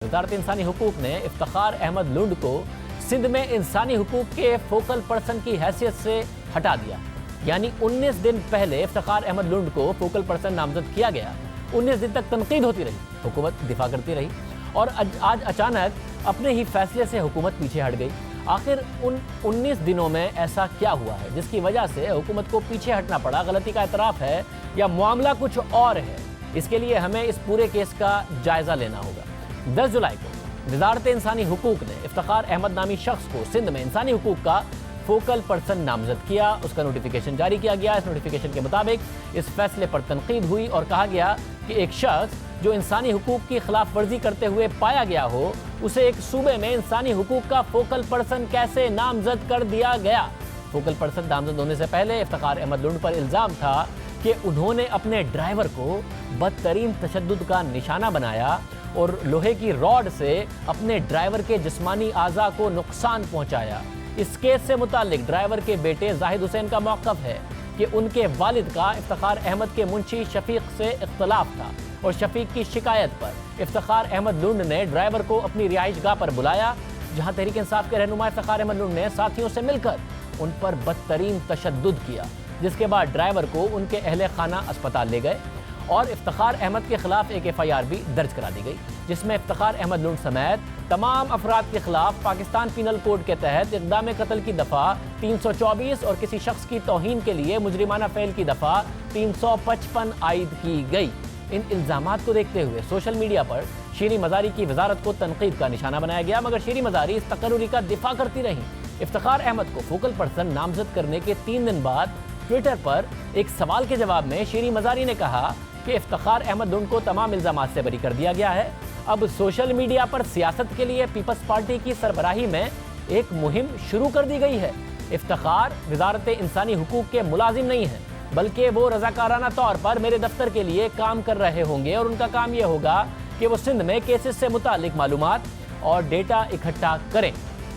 वजारत इंसानी हुकूक ने इफ्तिखार अहमद लुंड को सिंध में इंसानी हुकूक के फोकल पर्सन की हैसियत से हटा दिया। यानी 19 दिन पहले इफ्तिखार अहमद लुंड को फोकल पर्सन नामजद किया गया। 19 दिन तक तनकीद होती रही, हुकूमत दिफा करती रही और आज अचानक अपने ही फैसले से हुकूमत पीछे हट गई। आखिर उन 19 दिनों में ऐसा क्या हुआ है जिसकी वजह से हुकूमत को पीछे हटना पड़ा? गलती का एतराफ़ है या मामला कुछ और है? इसके लिए हमें इस पूरे केस का जायज़ा लेना होगा। 10 जुलाई को वजारत इंसानी हुकूक ने इफ्तिखार अहमद नामी शख्स को सिंध में इंसानी हुकूक का फोकल पर्सन नामजद किया। उसका नोटिफिकेशन जारी किया गया। इस नोटिफिकेशन के मुताबिक इस फैसले पर तनकीद हुई और कहा गया कि एक शख्स जो इंसानी हुकूक की खिलाफ वर्जी करते हुए पाया गया हो, उसे एक सूबे में इंसानी हुकूक का फोकल पर्सन कैसे नामजद कर दिया गया? फोकल पर्सन नामजद होने से पहले इफ्तिखार अहमद लुंड पर इल्ज़ाम था कि उन्होंने अपने ड्राइवर को बदतरीन तशद्दुद का निशाना बनाया और लोहे की रॉड से अपने ड्राइवर के जिस्मानी आज़ा को नुकसान पहुंचाया। इस केस से मुताल्लिक ड्राइवर के बेटे जाहिद हुसैन का मौक़िफ़ है कि उनके वालिद का इफ्तिखार अहमद के मुंशी शफीक से इख्तलाफ था और शफीक की शिकायत पर इफ्तिखार अहमद लुंड ने ड्राइवर को अपनी रिहाइशगाह पर बुलाया, जहां तहरीक इंसाफ के रहनुमा इफ्तिखार अहमद लुंड ने साथियों से मिलकर उन पर बदतरीन तशद्दुद किया, जिसके बाद ड्राइवर को उनके अहले खाना अस्पताल ले गए और इफ्तिखार अहमद के खिलाफ एक FIR भी दर्ज करा दी गई, जिसमें इफ्तिखार अहमद लुंड समेत तमाम अफराद के खिलाफ पाकिस्तान पीनल कोड के तहत इक़दाम कत्ल की दफ़ा 324 और किसी शख्स की तौहीन के लिए मुजरिमाना फ़ेल की दफ़ा 355 आयद की गई। इन इल्ज़ामात को देखते हुए सोशल मीडिया पर शीरी मज़ारी की वजारत को तनकीद का निशाना बनाया गया, मगर शीरी मज़ारी इस तकर्रुरी का दिफा करती रहीं। इफ्तिखार अहमद को फोकल पर्सन नामजद करने के 3 दिन बाद ट्विटर पर एक सवाल के जवाब में शीरी मज़ारी ने कहा कि इफ्तिखार अहमद लुंड को तमाम इल्ज़ामात से बरी कर दिया गया है। अब सोशल मीडिया पर सियासत के लिए पीपल्स पार्टी की सरबराही में एक मुहिम शुरू कर दी गई है। इफ्तिखार वजारत इंसानी हुकूक के मुलाजिम नहीं है, बल्कि वो रज़ाकाराना तौर पर मेरे दफ्तर के लिए काम कर रहे होंगे और उनका काम ये होगा कि वो सिंध में केसेस से मुतालिक मालूमात और डेटा इकट्ठा करें।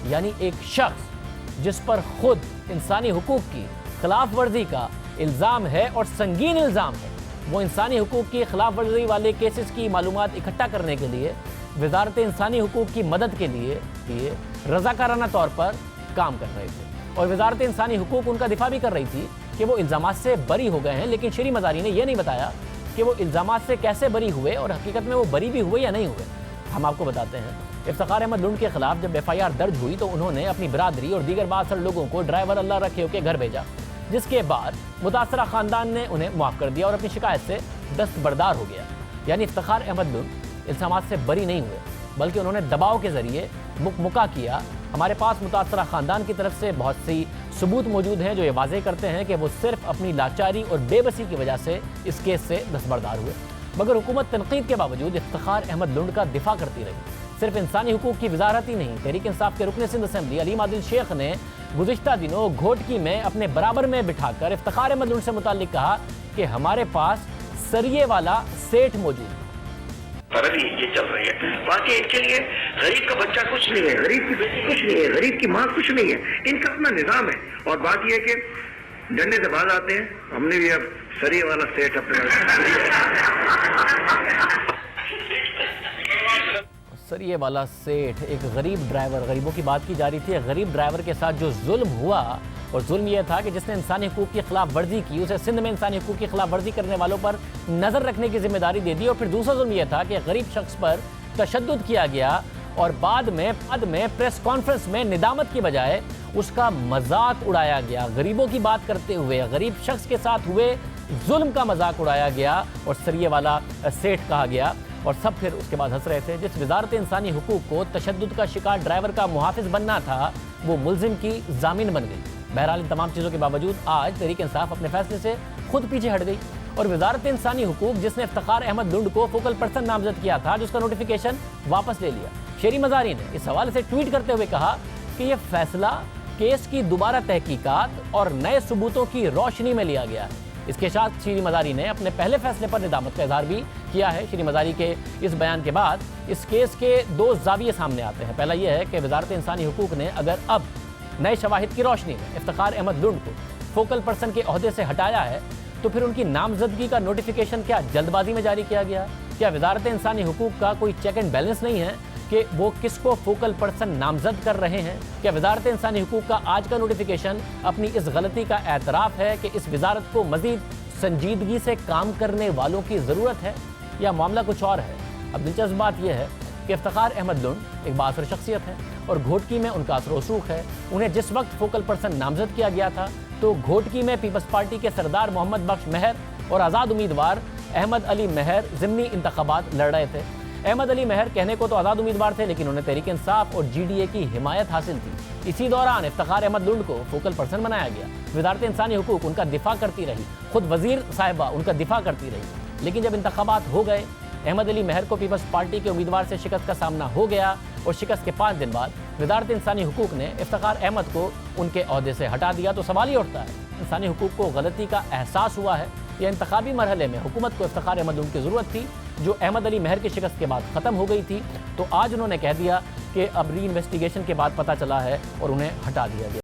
यानी एक शख्स जिस पर खुद इंसानी हुकूक की खिलाफ वर्जी का इल्ज़ाम है और संगीन इल्ज़ाम है, वो इंसानी हुकूक की खिलाफ वर्जी वाले केसेस की मालूमात इकट्ठा करने के लिए वजारत इंसानी हुकूक की मदद के लिए रज़ाकाराना तौर पर काम कर रहे थे और वजारत इंसानी हुकूक उनका दिफा भी कर रही थी कि वो इल्ज़ामात से बरी हो गए हैं। लेकिन शीरी मज़ारी ने यह नहीं बताया कि वो इल्ज़ामात से कैसे बरी हुए और हकीकत में वो बरी भी हुए या नहीं हुए। हम आपको बताते हैं, इफ्तिखार अहमद लुंड के खिलाफ जब FIR दर्ज हुई तो उन्होंने अपनी बरादरी और दीगर बासर लोगों को ड्राइवर अल्लाह रखे के घर भेजा, जिसके बाद मुतासरा ख़ानदान ने उन्हें माफ़ कर दिया और अपनी शिकायत से दस्तबरदार हो गया। यानी इफ्तिखार अहमद लुंड इल्ज़ामात से बरी नहीं हुए, बल्कि उन्होंने दबाव के ज़रिए मुका किया। हमारे पास मुतासरा ख़ानदान की तरफ से बहुत सी सबूत मौजूद हैं जो ये वाज़ेह करते हैं कि वो सिर्फ अपनी लाचारी और बेबसी की वजह से इस केस से दस्तबरदार हुए। मगर हुकूमत तनकीद के बावजूद इफ्तिखार अहमद लुंड का दिफा करती रही। सिर्फ इंसानी हुकूक की वजारत ही नहीं, तहरीक इंसाफ के रुकन सिंध असम्बली अलीम आदिल शेख ने गुज़िश्ता दिनों घोटकी में अपने बराबर में बिठाकर इफ्तिखार अहमद लुंड से मुताल्लिक कहा कि हमारे पास सरिये वाला सेठ मौजूद है। ये चल रही है, बाकी इनके लिए गरीब का बच्चा कुछ नहीं है, गरीब की बेटी कुछ नहीं है, गरीब की माँ कुछ नहीं है, इनका अपना निज़ाम है। और बात यह है कि डंडे से बाज आते हैं, हमने भी अब सरिये वाला सेठ अपने सरिये वाला सेठ, एक गरीब ड्राइवर, गरीबों की बात की जा रही थी। गरीब ड्राइवर के साथ जो जुल्म हुआ, और जुल्म यह था कि जिसने इंसानी हुकूक की खिलाफ वर्जी की उसे सिंध में इंसानी हुकूक की खिलाफ वर्जी करने वालों पर नज़र रखने की जिम्मेदारी दे दी। और फिर दूसरा जुल्म यह था कि गरीब शख्स पर तशद्दुद किया गया और बाद में प्रेस कॉन्फ्रेंस में निदामत की बजाय उसका मजाक उड़ाया गया। गरीबों की बात करते हुए गरीब शख्स के साथ हुए जुल्म का मजाक उड़ाया गया और सरिये वाला सेठ कहा गया और सब फिर उसके बाद हंस रहे थे। जिस वजारत इंसानी हुकूक को तशद्दुद का शिकार ड्राइवर का मुहाफिज बनना था, वो मुल्जिम की जामीन बन गई। बहरहाल इन तमाम चीज़ों के बावजूद आज तहरीक इंसाफ अपने फैसले से खुद पीछे हट गई और वजारत इंसानी हुकूक जिसने इफ्तिखार अहमद लुंड को फोकल पर्सन नामजद किया था, जिसका नोटिफिकेशन वापस ले लिया। शीरी मज़ारी ने इस हवाले से ट्वीट करते हुए कहा कि यह फैसला केस की दोबारा तहकीकात और नए सबूतों की रोशनी में लिया गया है। इसके साथ शीरी मज़ारी ने अपने पहले फैसले पर निदामत का इजहार भी किया है। शीरी मज़ारी के इस बयान के बाद इस केस के दो ज़ाविये सामने आते हैं। पहला यह है कि वजारत इंसानी हुकूक ने अगर अब नए शवाहिद की रोशनी में इफ्तिखार अहमद लुंड को फोकल पर्सन के ओहदे से हटाया है, तो फिर उनकी नामजदगी का नोटिफिकेशन क्या जल्दबाजी में जारी किया गया? क्या वजारत इंसानी हुकूक का कोई चेक एंड बैलेंस नहीं है کہ وہ کس کو فوکل پرسن نامزد کر رہے ہیں؟ کیا وزارت انسانی حقوق کا آج کا نوٹیفیکیشن اپنی اس غلطی کا اعتراف ہے کہ اس وزارت کو مزید سنجیدگی سے کام کرنے والوں کی ضرورت ہے، یا معاملہ کچھ اور ہے؟ اب دلچسپ بات یہ ہے کہ افتخار احمد لنڈ ایک بااثر شخصیت ہے اور گھوٹکی میں ان کا اثر و رسوخ ہے۔ انہیں جس وقت فوکل پرسن نامزد کیا گیا تھا تو گھوٹکی میں پیپلز پارٹی کے سردار محمد بخش مہر اور آزاد امیدوار احمد علی مہر ضمنی انتخابات لڑ رہے تھے۔ احمد علی مہر کہنے کو تو آزاد امیدوار تھے، لیکن انہیں تحریک انصاف اور جی ڈی اے کی حمایت حاصل تھی۔ اسی دوران افتخار احمد لنڈ کو فوکل پرسن بنایا گیا۔ وزارت انسانی حقوق ان کا دفاع کرتی رہی، خود وزیر صاحبہ ان کا دفاع کرتی رہی، لیکن جب انتخابات ہو گئے، احمد علی مہر کو پیپلز پارٹی کے امیدوار سے شکست کا سامنا ہو گیا اور شکست کے 5 دن بعد وزارت انسانی حقوق نے افتخار احمد کو ان کے عہدے سے ہٹا دیا۔ تو سوال یہ اٹھتا ہے، انسانی حقوق کو غلطی کا احساس ہوا ہے یا انتخابی مرحلے میں حکومت کو افتخار احمد لنڈ کی ضرورت تھی جو احمد علی مہر کی شکست کے بعد ختم ہو گئی تھی، تو آج انہوں نے کہہ دیا کہ اب ری انویسٹیگیشن کے بعد پتہ چلا ہے اور انہیں ہٹا دیا گیا۔